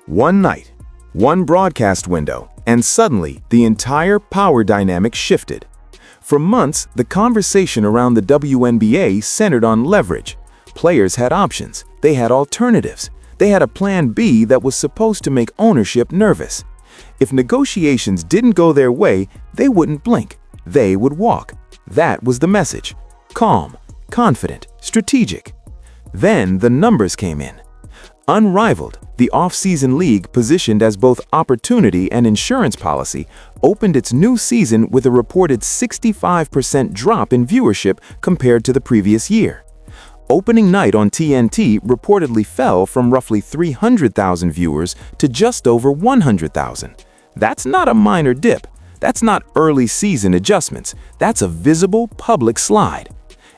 One night, one broadcast window, and suddenly the entire power dynamic shifted. For months, the conversation around the WNBA centered on leverage. Players had options, they had alternatives, they had a plan B that was supposed to make ownership nervous. If negotiations didn't go their way, they wouldn't blink, they would walk. That was the message. Calm, confident, strategic. Then the numbers came in. Unrivaled, the off-season league positioned as both opportunity and insurance policy, opened its new season with a reported 65% drop in viewership compared to the previous year. Opening night on TNT reportedly fell from roughly 300,000 viewers to just over 100,000. That's not a minor dip. That's not early season adjustments. That's a visible public slide.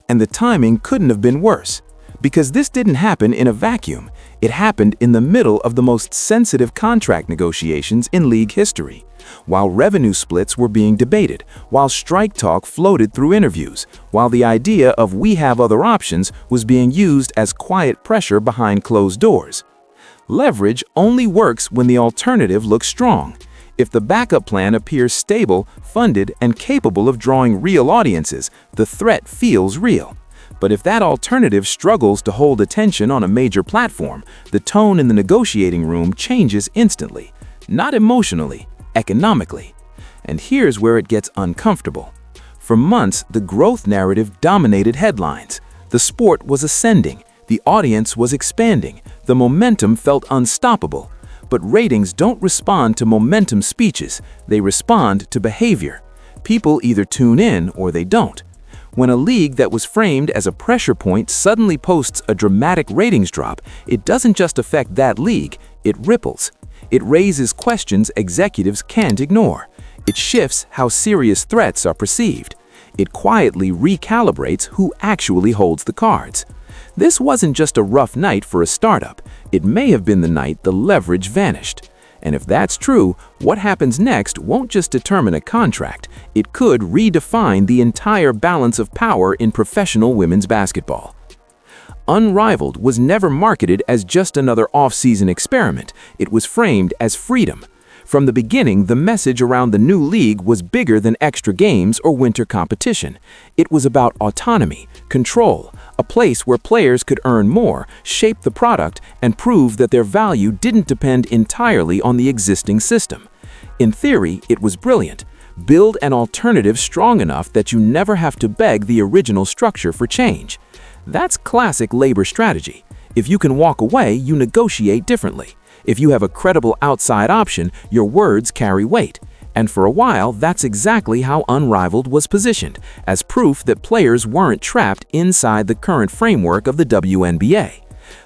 And the timing couldn't have been worse. Because this didn't happen in a vacuum. It happened in the middle of the most sensitive contract negotiations in league history, while revenue splits were being debated, while strike talk floated through interviews, while the idea of "we have other options" was being used as quiet pressure behind closed doors. Leverage only works when the alternative looks strong. If the backup plan appears stable, funded, and capable of drawing real audiences, the threat feels real. But if that alternative struggles to hold attention on a major platform, the tone in the negotiating room changes instantly. Not emotionally, economically. And here's where it gets uncomfortable. For months, the growth narrative dominated headlines. The sport was ascending, the audience was expanding, the momentum felt unstoppable. But ratings don't respond to momentum speeches, they respond to behavior. People either tune in or they don't. When a league that was framed as a pressure point suddenly posts a dramatic ratings drop, it doesn't just affect that league, it ripples. It raises questions executives can't ignore. It shifts how serious threats are perceived. It quietly recalibrates who actually holds the cards. This wasn't just a rough night for a startup. It may have been the night the leverage vanished. And if that's true, what happens next won't just determine a contract. It could redefine the entire balance of power in professional women's basketball. Unrivaled was never marketed as just another off-season experiment. It was framed as freedom. From the beginning, the message around the new league was bigger than extra games or winter competition. It was about autonomy, control, a place where players could earn more, shape the product, and prove that their value didn't depend entirely on the existing system. In theory, it was brilliant. Build an alternative strong enough that you never have to beg the original structure for change. That's classic labor strategy. If you can walk away, you negotiate differently. If you have a credible outside option, your words carry weight. And for a while, that's exactly how Unrivaled was positioned, as proof that players weren't trapped inside the current framework of the WNBA.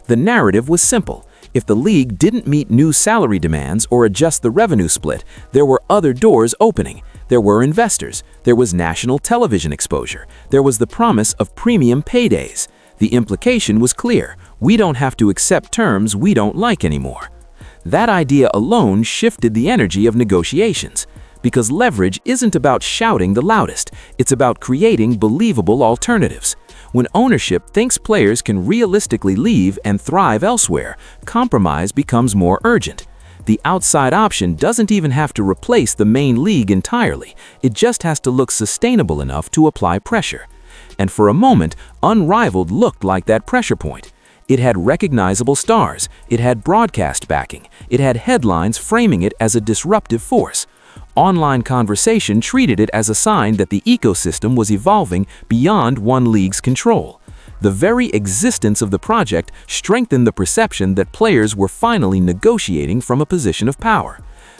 The narrative was simple. If the league didn't meet new salary demands or adjust the revenue split, there were other doors opening. There were investors. There was national television exposure. There was the promise of premium paydays. The implication was clear. We don't have to accept terms we don't like anymore. That idea alone shifted the energy of negotiations. Because leverage isn't about shouting the loudest, it's about creating believable alternatives. When ownership thinks players can realistically leave and thrive elsewhere, compromise becomes more urgent. The outside option doesn't even have to replace the main league entirely, it just has to look sustainable enough to apply pressure. And for a moment, Unrivaled looked like that pressure point. It had recognizable stars, it had broadcast backing, it had headlines framing it as a disruptive force. Online conversation treated it as a sign that the ecosystem was evolving beyond one league's control. The very existence of the project strengthened the perception that players were finally negotiating from a position of power.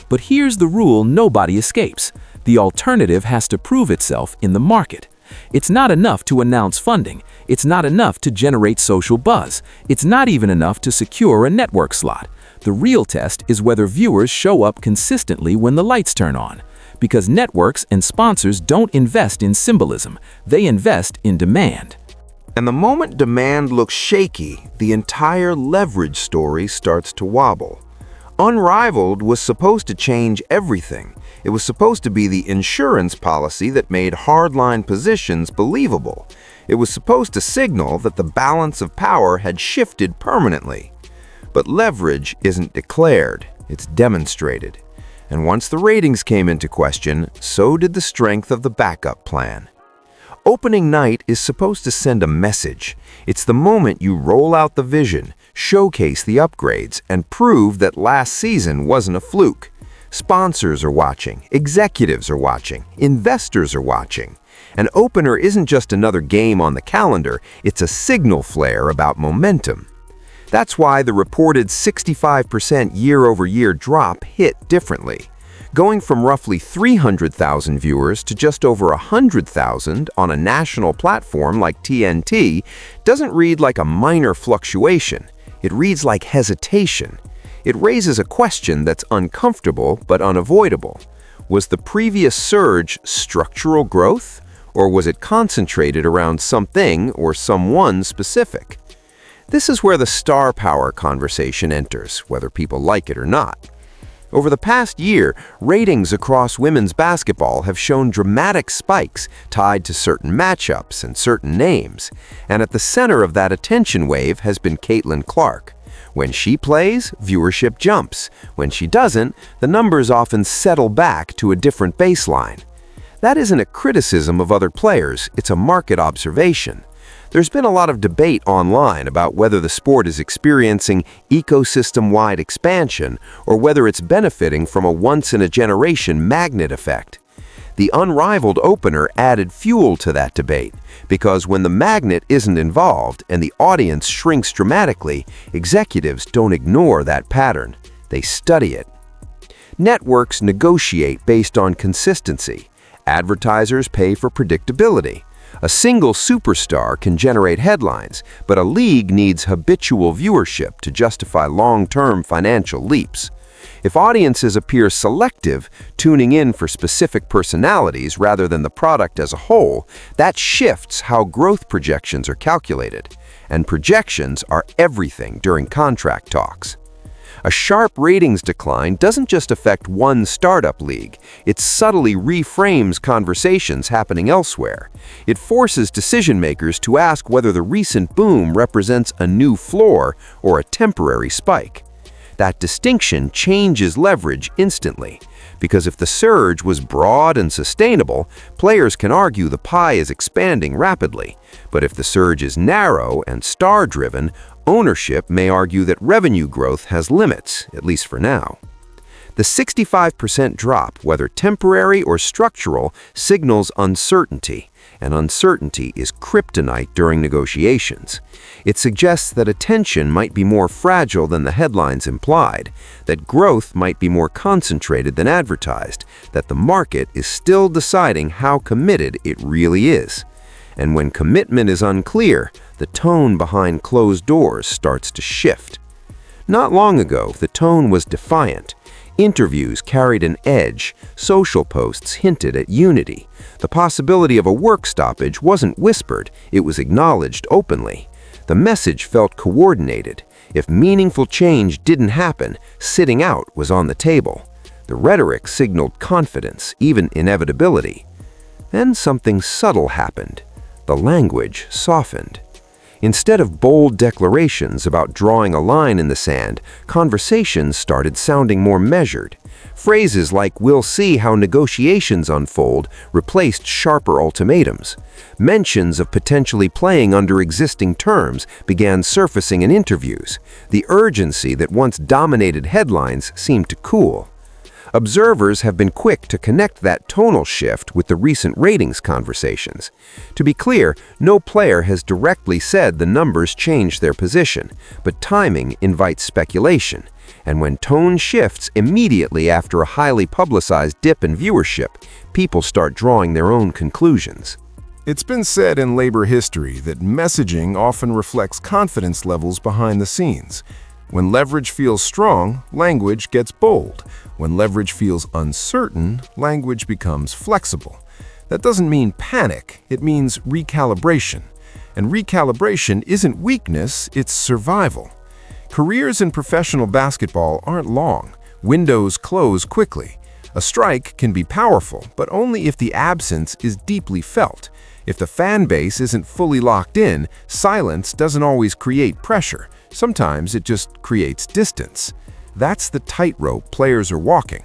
But here's the rule nobody escapes. The alternative has to prove itself in the market. It's not enough to announce funding. It's not enough to generate social buzz. It's not even enough to secure a network slot. The real test is whether viewers show up consistently when the lights turn on. Because networks and sponsors don't invest in symbolism, they invest in demand. And the moment demand looks shaky, the entire leverage story starts to wobble. Unrivaled was supposed to change everything. It was supposed to be the insurance policy that made hardline positions believable. It was supposed to signal that the balance of power had shifted permanently. But leverage isn't declared, it's demonstrated. And once the ratings came into question, so did the strength of the backup plan. Opening night is supposed to send a message. It's the moment you roll out the vision, showcase the upgrades, and prove that last season wasn't a fluke. Sponsors are watching, executives are watching, investors are watching. An opener isn't just another game on the calendar, it's a signal flare about momentum. That's why the reported 65% year-over-year drop hit differently. Going from roughly 300,000 viewers to just over 100,000 on a national platform like TNT doesn't read like a minor fluctuation. It reads like hesitation. It raises a question that's uncomfortable but unavoidable. Was the previous surge structural growth, or was it concentrated around something or someone specific? This is where the star power conversation enters, whether people like it or not. Over the past year, ratings across women's basketball have shown dramatic spikes tied to certain matchups and certain names. And at the center of that attention wave has been Caitlin Clark. When she plays, viewership jumps. When she doesn't, the numbers often settle back to a different baseline. That isn't a criticism of other players, it's a market observation. There's been a lot of debate online about whether the sport is experiencing ecosystem-wide expansion or whether it's benefiting from a once-in-a-generation magnet effect. The Unrivaled opener added fuel to that debate, because when the magnet isn't involved and the audience shrinks dramatically, executives don't ignore that pattern. They study it. Networks negotiate based on consistency. Advertisers pay for predictability. A single superstar can generate headlines, but a league needs habitual viewership to justify long-term financial leaps. If audiences appear selective, tuning in for specific personalities rather than the product as a whole, that shifts how growth projections are calculated. And projections are everything during contract talks. A sharp ratings decline doesn't just affect one startup league, it subtly reframes conversations happening elsewhere. It forces decision-makers to ask whether the recent boom represents a new floor or a temporary spike. That distinction changes leverage instantly, because if the surge was broad and sustainable, players can argue the pie is expanding rapidly. But if the surge is narrow and star-driven, ownership may argue that revenue growth has limits, at least for now. The 65% drop, whether temporary or structural, signals uncertainty, and uncertainty is kryptonite during negotiations. It suggests that attention might be more fragile than the headlines implied, that growth might be more concentrated than advertised, that the market is still deciding how committed it really is. And when commitment is unclear, the tone behind closed doors starts to shift. Not long ago, the tone was defiant. Interviews carried an edge, social posts hinted at unity. The possibility of a work stoppage wasn't whispered, it was acknowledged openly. The message felt coordinated. If meaningful change didn't happen, sitting out was on the table. The rhetoric signaled confidence, even inevitability. Then something subtle happened. The language softened. Instead of bold declarations about drawing a line in the sand, conversations started sounding more measured. Phrases like "we'll see how negotiations unfold" replaced sharper ultimatums. Mentions of potentially playing under existing terms began surfacing in interviews. The urgency that once dominated headlines seemed to cool. Observers have been quick to connect that tonal shift with the recent ratings conversations. To be clear, no player has directly said the numbers changed their position, but timing invites speculation. And when tone shifts immediately after a highly publicized dip in viewership, people start drawing their own conclusions. It's been said in labor history that messaging often reflects confidence levels behind the scenes. When leverage feels strong, language gets bold. When leverage feels uncertain, language becomes flexible. That doesn't mean panic, it means recalibration. And recalibration isn't weakness, it's survival. Careers in professional basketball aren't long. Windows close quickly. A strike can be powerful, but only if the absence is deeply felt. If the fan base isn't fully locked in, silence doesn't always create pressure. Sometimes it just creates distance. That's the tightrope players are walking.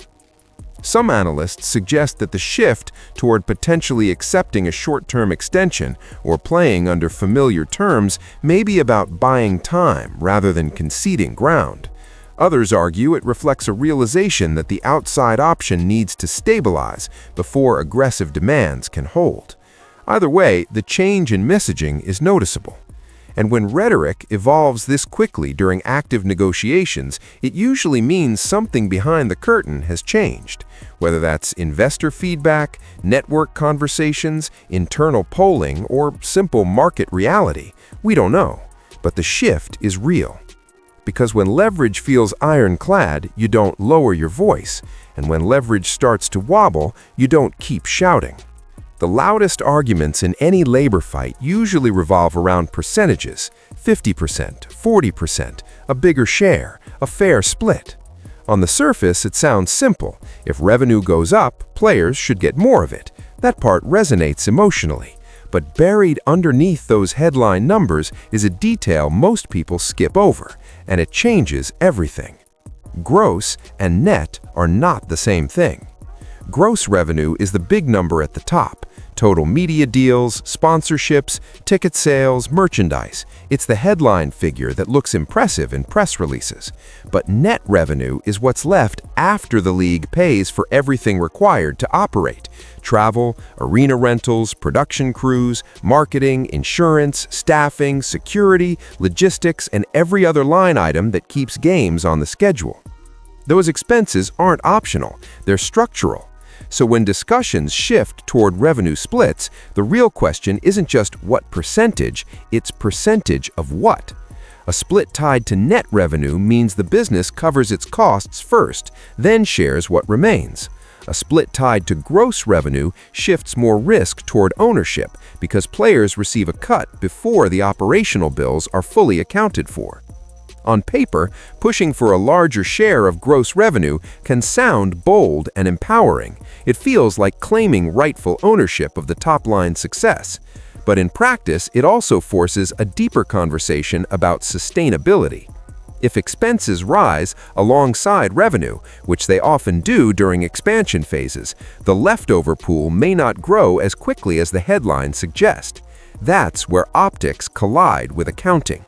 Some analysts suggest that the shift toward potentially accepting a short-term extension or playing under familiar terms may be about buying time rather than conceding ground. Others argue it reflects a realization that the outside option needs to stabilize before aggressive demands can hold. Either way, the change in messaging is noticeable. And when rhetoric evolves this quickly during active negotiations, it usually means something behind the curtain has changed. Whether that's investor feedback, network conversations, internal polling, or simple market reality, we don't know. But the shift is real. Because when leverage feels ironclad, you don't lower your voice. And when leverage starts to wobble, you don't keep shouting. The loudest arguments in any labor fight usually revolve around percentages: 50%, 40%, a bigger share, a fair split. On the surface, it sounds simple. If revenue goes up, players should get more of it. That part resonates emotionally. But buried underneath those headline numbers is a detail most people skip over, and it changes everything. Gross and net are not the same thing. Gross revenue is the big number at the top. Total media deals, sponsorships, ticket sales, merchandise. It's the headline figure that looks impressive in press releases. But net revenue is what's left after the league pays for everything required to operate: travel, arena rentals, production crews, marketing, insurance, staffing, security, logistics, and every other line item that keeps games on the schedule. Those expenses aren't optional, they're structural. So when discussions shift toward revenue splits, the real question isn't just what percentage, it's percentage of what. A split tied to net revenue means the business covers its costs first, then shares what remains. A split tied to gross revenue shifts more risk toward ownership because players receive a cut before the operational bills are fully accounted for. On paper, pushing for a larger share of gross revenue can sound bold and empowering. It feels like claiming rightful ownership of the top-line success. But in practice, it also forces a deeper conversation about sustainability. If expenses rise alongside revenue, which they often do during expansion phases, the leftover pool may not grow as quickly as the headlines suggest. That's where optics collide with accounting.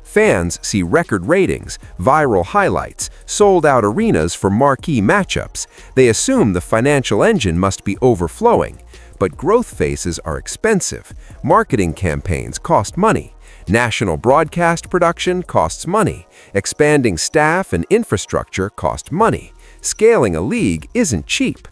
Fans see record ratings, viral highlights, sold-out arenas for marquee matchups. They assume the financial engine must be overflowing. But growth phases are expensive. Marketing campaigns cost money. National broadcast production costs money. Expanding staff and infrastructure cost money. Scaling a league isn't cheap.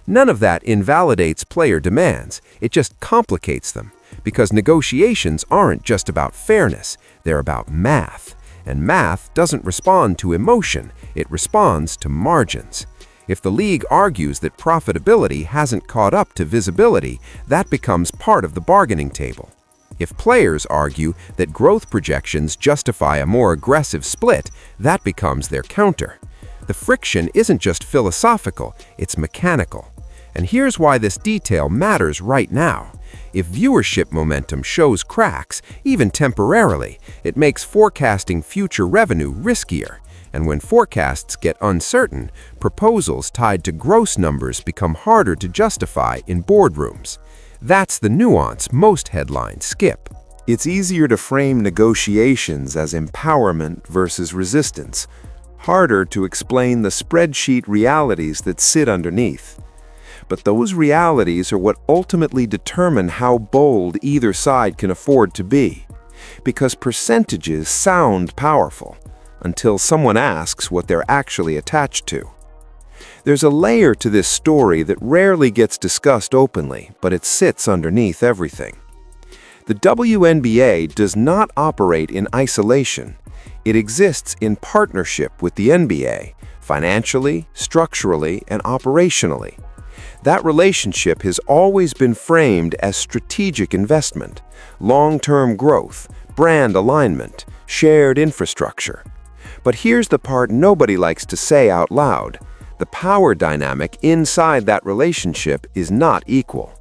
None of that invalidates player demands. It just complicates them. Because negotiations aren't just about fairness, they're about math. And math doesn't respond to emotion, it responds to margins. If the league argues that profitability hasn't caught up to visibility, that becomes part of the bargaining table. If players argue that growth projections justify a more aggressive split, that becomes their counter. The friction isn't just philosophical, it's mechanical. And here's why this detail matters right now. If viewership momentum shows cracks, even temporarily, it makes forecasting future revenue riskier. And when forecasts get uncertain, proposals tied to gross numbers become harder to justify in boardrooms. That's the nuance most headlines skip. It's easier to frame negotiations as empowerment versus resistance, harder to explain the spreadsheet realities that sit underneath. But those realities are what ultimately determine how bold either side can afford to be. Because percentages sound powerful, until someone asks what they're actually attached to. There's a layer to this story that rarely gets discussed openly, but it sits underneath everything. The WNBA does not operate in isolation. It exists in partnership with the NBA, financially, structurally, and operationally. That relationship has always been framed as strategic investment, long-term growth, brand alignment, shared infrastructure. But here's the part nobody likes to say out loud. The power dynamic inside that relationship is not equal.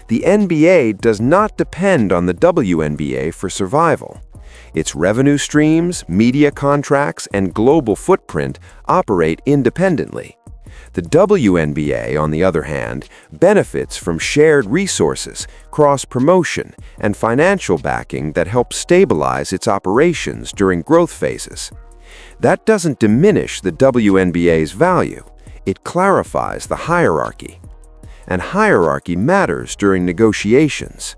The NBA does not depend on the WNBA for survival. Its revenue streams, media contracts, and global footprint operate independently. The WNBA, on the other hand, benefits from shared resources, cross-promotion, and financial backing that help stabilize its operations during growth phases. That doesn't diminish the WNBA's value. It clarifies the hierarchy. And hierarchy matters during negotiations.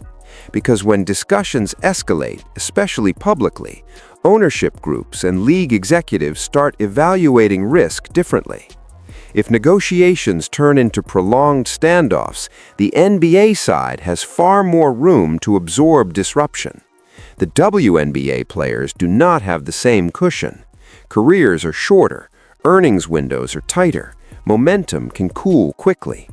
Because when discussions escalate, especially publicly, ownership groups and league executives start evaluating risk differently. If negotiations turn into prolonged standoffs, the NBA side has far more room to absorb disruption. The WNBA players do not have the same cushion. Careers are shorter, earnings windows are tighter, momentum can cool quickly.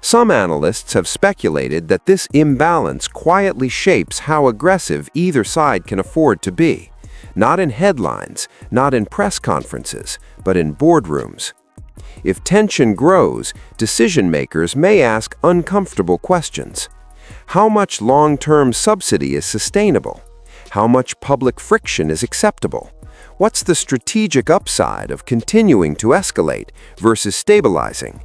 Some analysts have speculated that this imbalance quietly shapes how aggressive either side can afford to be, not in headlines, not in press conferences, but in boardrooms. If tension grows, decision-makers may ask uncomfortable questions. How much long-term subsidy is sustainable? How much public friction is acceptable? What's the strategic upside of continuing to escalate versus stabilizing?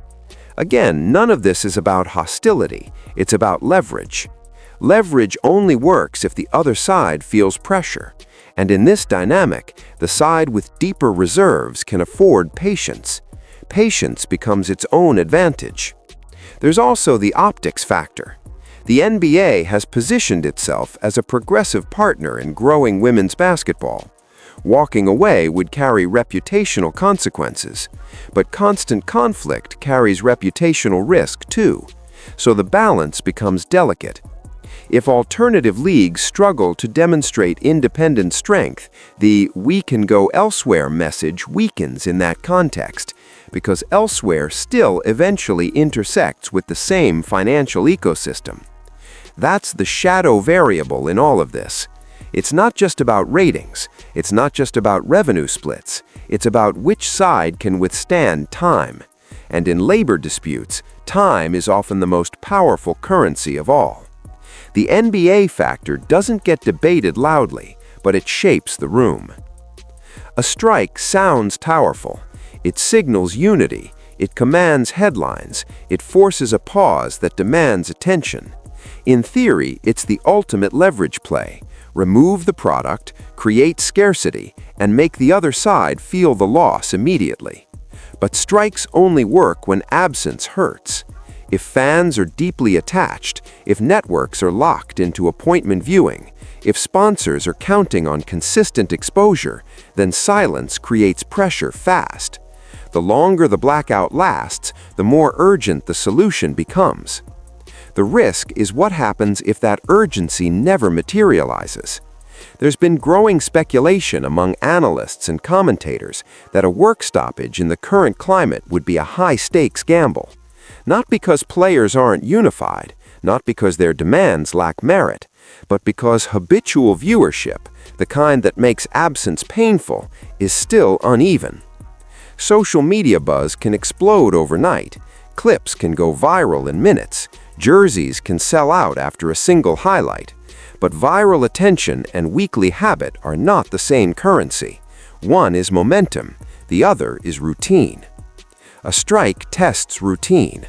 Again, none of this is about hostility, it's about leverage. Leverage only works if the other side feels pressure. And in this dynamic, the side with deeper reserves can afford patience. Patience becomes its own advantage. There's also the optics factor. The NBA has positioned itself as a progressive partner in growing women's basketball. Walking away would carry reputational consequences, but constant conflict carries reputational risk too, so the balance becomes delicate. If alternative leagues struggle to demonstrate independent strength, the "we can go elsewhere" message weakens in that context, because elsewhere still eventually intersects with the same financial ecosystem. That's the shadow variable in all of this. It's not just about ratings, it's not just about revenue splits, it's about which side can withstand time. And in labor disputes, time is often the most powerful currency of all. The NBA factor doesn't get debated loudly, but it shapes the room. A strike sounds powerful. It signals unity, it commands headlines, it forces a pause that demands attention. In theory, it's the ultimate leverage play. Remove the product, create scarcity, and make the other side feel the loss immediately. But strikes only work when absence hurts. If fans are deeply attached, if networks are locked into appointment viewing, if sponsors are counting on consistent exposure, then silence creates pressure fast. The longer the blackout lasts, the more urgent the solution becomes. The risk is what happens if that urgency never materializes. There's been growing speculation among analysts and commentators that a work stoppage in the current climate would be a high-stakes gamble. Not because players aren't unified, not because their demands lack merit, but because habitual viewership, the kind that makes absence painful, is still uneven. Social media buzz can explode overnight. Clips can go viral in minutes. Jerseys can sell out after a single highlight. But viral attention and weekly habit are not the same currency. One is momentum, the other is routine. A strike tests routine.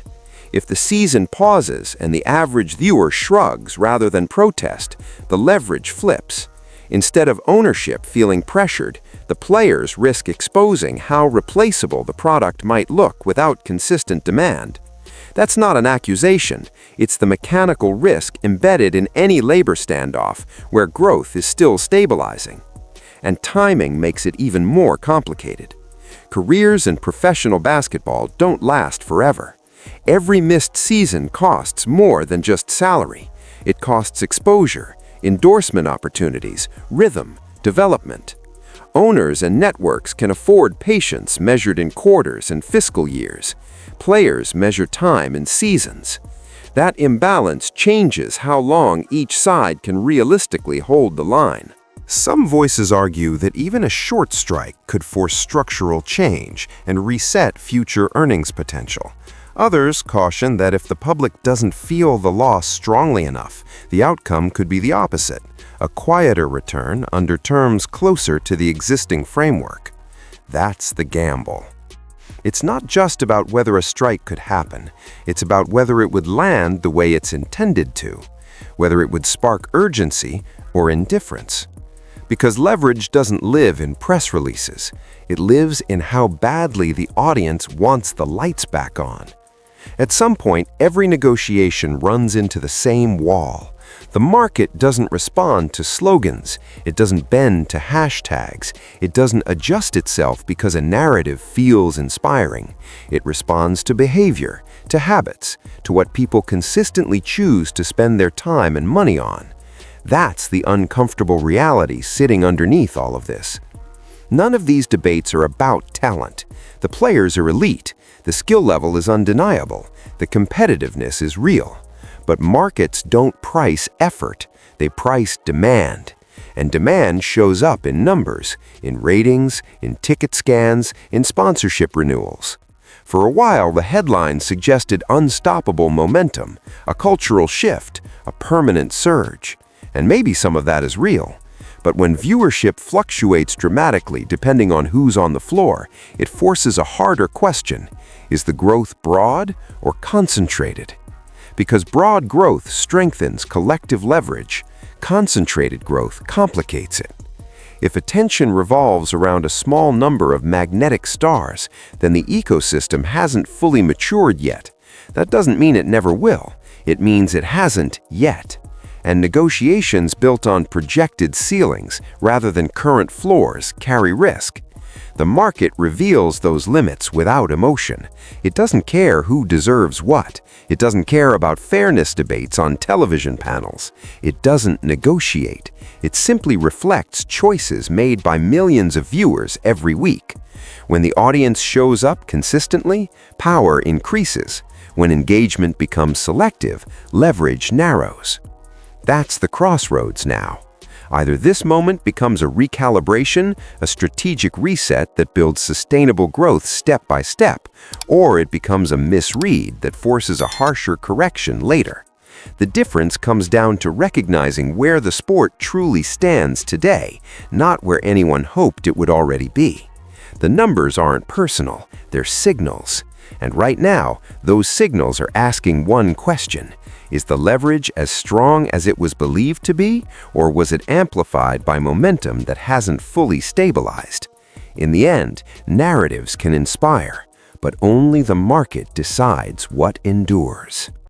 If the season pauses and the average viewer shrugs rather than protest, the leverage flips. Instead of ownership feeling pressured, the players risk exposing how replaceable the product might look without consistent demand. That's not an accusation, it's the mechanical risk embedded in any labor standoff where growth is still stabilizing. And timing makes it even more complicated. Careers in professional basketball don't last forever. Every missed season costs more than just salary. It costs exposure, endorsement opportunities, rhythm, development. Owners and networks can afford patience measured in quarters and fiscal years. Players measure time in seasons. That imbalance changes how long each side can realistically hold the line. Some voices argue that even a short strike could force structural change and reset future earnings potential. Others caution that if the public doesn't feel the loss strongly enough, the outcome could be the opposite, a quieter return under terms closer to the existing framework. That's the gamble. It's not just about whether a strike could happen, it's about whether it would land the way it's intended to, whether it would spark urgency or indifference. Because leverage doesn't live in press releases, it lives in how badly the audience wants the lights back on. At some point, every negotiation runs into the same wall. The market doesn't respond to slogans, it doesn't bend to hashtags, it doesn't adjust itself because a narrative feels inspiring. It responds to behavior, to habits, to what people consistently choose to spend their time and money on. That's the uncomfortable reality sitting underneath all of this. None of these debates are about talent. The players are elite, the skill level is undeniable, the competitiveness is real. But markets don't price effort, they price demand. And demand shows up in numbers, in ratings, in ticket scans, in sponsorship renewals. For a while, the headlines suggested unstoppable momentum, a cultural shift, a permanent surge. And maybe some of that is real. But when viewership fluctuates dramatically depending on who's on the floor, it forces a harder question. Is the growth broad or concentrated? Because broad growth strengthens collective leverage, concentrated growth complicates it. If attention revolves around a small number of magnetic stars, then the ecosystem hasn't fully matured yet. That doesn't mean it never will. It means it hasn't yet. And negotiations built on projected ceilings rather than current floors carry risk. The market reveals those limits without emotion. It doesn't care who deserves what. It doesn't care about fairness debates on television panels. It doesn't negotiate. It simply reflects choices made by millions of viewers every week. When the audience shows up consistently, power increases. When engagement becomes selective, leverage narrows. That's the crossroads now. Either this moment becomes a recalibration, a strategic reset that builds sustainable growth step by step, or it becomes a misread that forces a harsher correction later. The difference comes down to recognizing where the sport truly stands today, not where anyone hoped it would already be. The numbers aren't personal, they're signals. And right now, those signals are asking one question. Is the leverage as strong as it was believed to be, or was it amplified by momentum that hasn't fully stabilized? In the end, narratives can inspire, but only the market decides what endures.